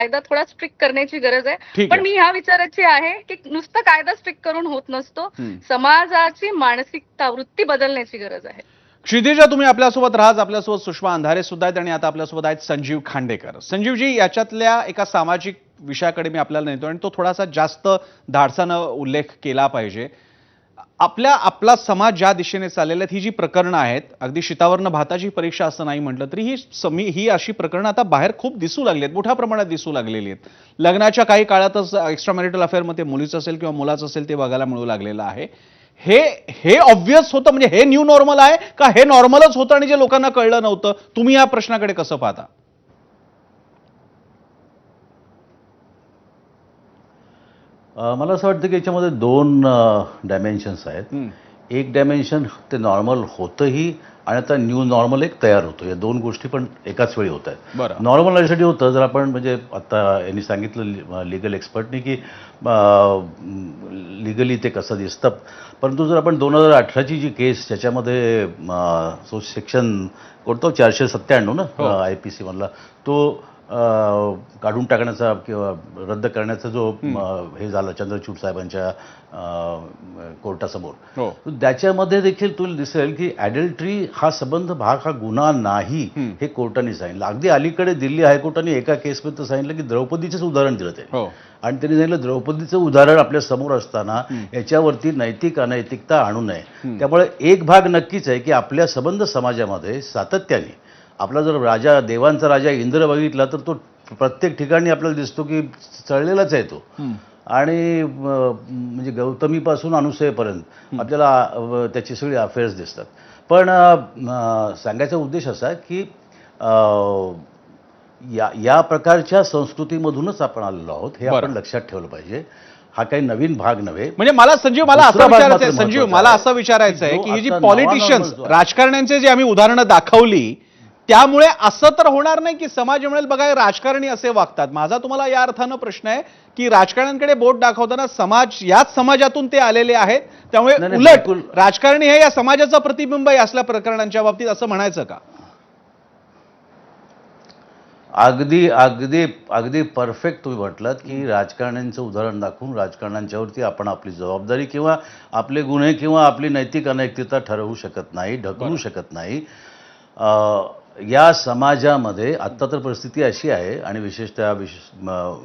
कायदा थोडा स्ट्रिक्ट करण्याची गरज आहे. ठीक पण आहे. मी ह्या विचाराची आहे की नुसतं कायदा स्ट्रिक्ट करून होत नसतो. समाजाची मानसिकता, वृत्ती बदलण्याची गरज आहे. क्षितिजा, तुम्ही आपल्यासोबत राहाच. आपल्यासोबत सुषमा अंधारे सुद्धा आहेत आणि आता आपल्यासोबत आहेत संजीव खांडेकर. संजीवजी, याच्यातल्या एका सामाजिक विषयाकडे मी आपल्याला नेतो आणि तो थोडासा जास्त धाडसानं उल्लेख केला पाहिजे. आपला समाज ज्या दिशेने चाललेला आहे, ही जी प्रकरणं आहेत, अगदी शितावरनं भाताची परीक्षा असं नाही म्हटलं तरी ही अशी प्रकरणं आता बाहेर खूप दिसू लागली आहेत, मोठ्या प्रमाणात दिसू लागलेली आहेत. लग्नाच्या काही काळातच एक्स्ट्रा मॅरिटल अफेअरमध्ये मुलीचं असेल किंवा मुलाचं असेल ते बघायला मिळू लागलेलं आहे. हे ऑब्व्हियस होतं, म्हणजे हे न्यू नॉर्मल आहे का हे नॉर्मलच होतं आणि जे लोकांना कळलं नव्हतं? तुम्ही या प्रश्नाकडे कसं पाहता? मला असं वाटतं की याच्यामध्ये दोन डायमेन्शन्स आहेत. एक डायमेन्शन ते नॉर्मल होतंही आणि आता न्यू नॉर्मल एक तयार होतो. या दोन गोष्टी पण एकाच वेळी होत आहेत. नॉर्मल यासाठी होतं, जर आपण म्हणजे आता यांनी सांगितलं लिगल एक्सपर्टनी की लिगली ते कसं दिसतं, परंतु जर आपण 2018ची जी केस ज्याच्यामध्ये सेक्शन कोणतं 497 ना IPC मधला तो काढून टाकण्याचा किंवा रद्द करण्याचा जो हे झालं चंद्रचूड साहेबांच्या कोर्टासमोर, त्याच्यामध्ये देखील तुला दिसेल की ॲडल्ट्री हा संबंध भाग हा गुन्हा नाही हे कोर्टाने सांगितलं. अगदी अलीकडे दिल्ली हायकोर्टाने एका केसमध्ये सांगितलं की द्रौपदीचंच उदाहरण दिलं ते, आणि त्यांनी सांगितलं द्रौपदीचं उदाहरण आपल्या समोर असताना याच्यावरती नैतिक अनैतिकता आणू नये. त्यामुळे एक भाग नक्कीच आहे की आपल्या संबंध समाजामध्ये सातत्याने आपला जर राजा, देवांचा राजा इंद्र बघितला तर तो प्रत्येक ठिकाणी आपल्याला दिसतो की चढलेलाच आहे तो. आणि म्हणजे गौतमीपासून अनुसयेपर्यंत आपल्याला त्याची सगळी अफेअर्स दिसतात. पण सांगायचा उद्देश असा की या प्रकारच्या संस्कृतीमधूनच आपण आलेलो आहोत, हे आपण लक्षात ठेवलं पाहिजे. हा काही नवीन भाग नव्हे. म्हणजे मला असं विचारायचं आहे की ही जी पॉलिटिशियन्स, राजकारण्यांचे जे आम्ही उदाहरणं दाखवली, त्यामुळे असं तर होणार नाही की समाज म्हणेल बघा राजकारणी असे वागतात. माझा तुम्हाला या अर्थानं प्रश्न आहे की राजकारण्यांकडे बोट दाखवताना समाज, याच समाजातून ते आलेले आहेत, त्यामुळे उलट राजकारणी हे या समाजाचं प्रतिबिंब आहे असल्या प्रकरणांच्या बाबतीत, असं म्हणायचं का? अगदी अगदी अगदी परफेक्ट तुम्ही म्हटलात की राजकारण्यांचं उदाहरण दाखवून राजकारण्यांच्यावरती आपण आपली जबाबदारी किंवा आपले गुन्हे किंवा आपली नैतिक अनैतिकता ठरवू शकत नाही, ढकलू शकत नाही. या समाजामध्ये आत्ता तर परिस्थिती अशी आहे, आणि विशेषतः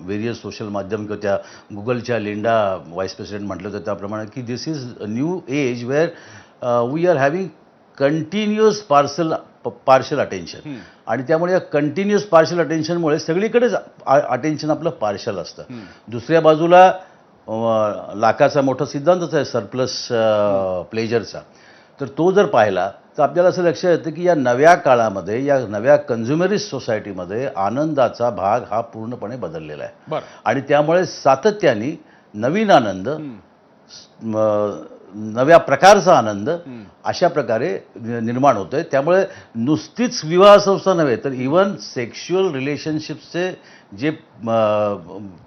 वेरियस सोशल माध्यम किंवा त्या गुगलच्या लिंडा व्हाईस प्रेसिडेंट म्हटलं होतं त्याप्रमाणे की this is a new age where we are having continuous partial attention. आणि त्यामुळे या कंटिन्युअस पार्शल अटेन्शनमुळे सगळीकडेच अटेन्शन आपलं पार्शल असतं. दुसऱ्या बाजूला लाखाचा मोठा सिद्धांतच आहे सरप्लस प्लेजरचा. तर तो जर पाहिला तर आपल्याला असं लक्षात येतं की या नव्या काळामध्ये, या नव्या कन्झ्युमरिस्ट सोसायटीमध्ये आनंदाचा भाग हा पूर्णपणे बदललेला आहे. आणि त्यामुळे सातत्याने नवीन आनंद, नव्या प्रकारचा आनंद अशा प्रकारे निर्माण होतोय. त्यामुळे नुसतीच विवाह संस्था नव्हे तर इव्हन सेक्शुअल रिलेशनशिपचे जे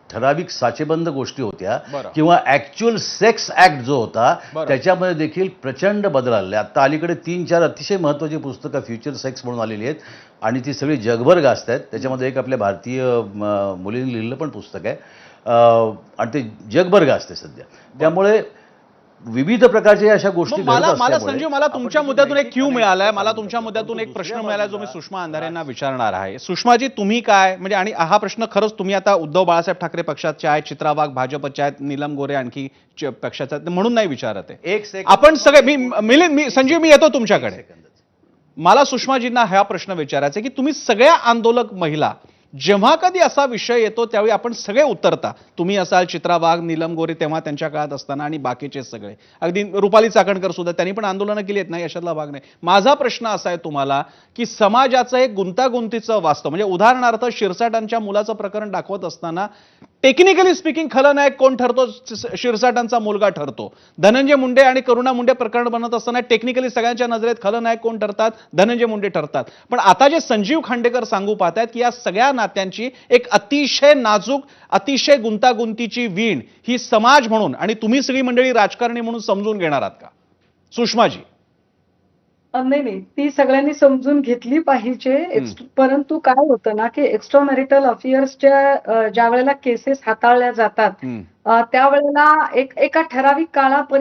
ठराविक साचेबंद गोष्टी होत्या किंवा ॲक्च्युअल सेक्स ॲक्ट जो होता त्याच्यामध्ये देखील प्रचंड बदल आले. आता अलीकडे 3-4 अतिशय महत्त्वाची पुस्तकं फ्युचर सेक्स म्हणून आलेली आहेत आणि ती सगळी जगभर गाजत आहेत. त्याच्यामध्ये एक आपल्या भारतीय मुलींनी लिहिलेलं पण पुस्तक आहे आणि ते जगभर गाजते सध्या. त्यामुळे विविध प्रकारच्या अशा गोष्टी संजीव, मला तुमच्या मुद्द्यातून एक क्यू मिळालाय, मला तुमच्या मुद्द्यातून एक प्रश्न मिळालाय जो मी सुषमा अंधारे यांना विचारणार आहे. सुषमाजी, तुम्ही काय म्हणजे, आणि हा प्रश्न खरंच तुम्ही आता उद्धव बाळासाहेब ठाकरे पक्षाचे आहेत, चित्रा वाघ भाजपच्या आहेत, नीलम गोरे आणखी पक्षाचे आहेत म्हणून नाही विचारत आहे. आपण सगळे मी संजीव, मी येतो तुमच्याकडे. मला सुषमाजींना हा प्रश्न विचारायचा की तुम्ही सगळ्या आंदोलक महिला, जेव्हा कधी असा विषय येतो त्यावेळी आपण सगळे उतरता. तुम्ही असाल, चित्रा वाघ, नीलम गोरे तेव्हा त्यांच्या काळात असताना, आणि बाकीचे सगळे, अगदी रुपाली चाकणकर सुद्धा, त्यांनी पण आंदोलनं केली आहेत, नाही अशातला भाग नाही. माझा प्रश्न असा आहे तुम्हाला की समाजाचं एक गुंतागुंतीचं वास्तव, म्हणजे उदाहरणार्थ शिरसाटांच्या मुलाचं प्रकरण दाखवत असताना टेक्निकली स्पीकिंग खलनायक कोण ठरतो? शिरसाटांचा मुलगा ठरतो. धनंजय मुंडे आणि करुणा मुंडे प्रकरण बनत असताना टेक्निकली सगळ्यांच्या नजरेत खलनायक कोण ठरतात? धनंजय मुंडे ठरतात. पण आता जे संजीव खांडेकर सांगू पाहतायत की या सगळ्या नात्यांची एक अतिशय नाजूक, अतिशय गुंतागुंतीची वीण ही समाज म्हणून आणि तुम्ही सगळी मंडळी राजकारणी म्हणून समजून घेणार आहात का? सुषमाजी. नाही नाही, ती सगळ्यांनी समजून घेतली पाहिजे. परंतु काय होतं ना, की एक्स्ट्रा मॅरिटल अफेअर्सच्या ज्या वेळेला केसेस हाताळल्या जातात, त्यावेळेला एका ठराविक काळापर्यंत